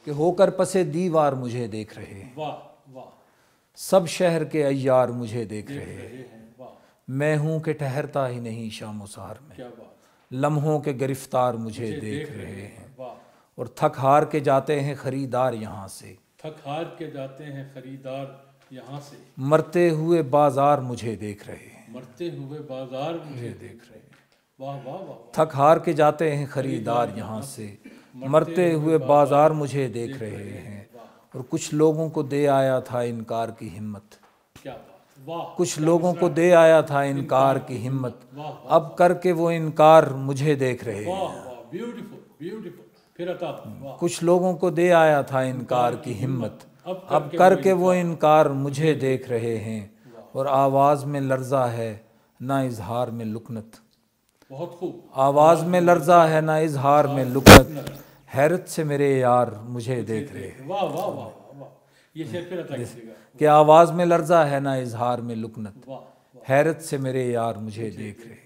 कि होकर पसे दीवार मुझे देख रहे हैं। वाह वाह, सब शहर के अय्यार मुझे देख देख रहे हैं। रहे हैं। वाह, मैं हूं कि ठहरता ही नहीं शाम सहर में, क्या बात, लम्हों के गिरफ्तार मुझे देख रहे हैं। और थक हार के जाते हैं खरीदार यहाँ से, थक हार के जाते हैं खरीदार यहाँ से। मरते हुए बाजार मुझे देख रहे हैं। मरते हुए बाजार मुझे देख रहे हैं। वाह वाह वाह, थक हार के जाते हैं खरीदार यहाँ से, मरते हुए बाजार मुझे देख रहे हैं। और कुछ लोगों को दे आया था इनकार की हिम्मत, क्या बात, वाह, कुछ लोगों को दे आया था इनकार की हिम्मत, अब करके वो इनकार मुझे देख रहे हैं। ब्यूटीफुल ब्यूटीफुल, फिर अता, वाह। कुछ लोगों को दे आया था इनकार की हिम्मत, अब करके वो इनकार मुझे देख रहे हैं। और आवाज़ में लर्जा है ना इजहार में लुकनत, बहुत खूब, आवाज़ में लर्जा है ना इजहार में लुकनत, हैरत से मेरे यार मुझे देख रहे हैं। वाह वाह वाह वाह, ये शेर फिर अता कीजिएगा। कि आवाज़ में लर्जा है ना इजहार में लुकनत, वाह, हैरत से मेरे यार मुझे देख रहे हैं।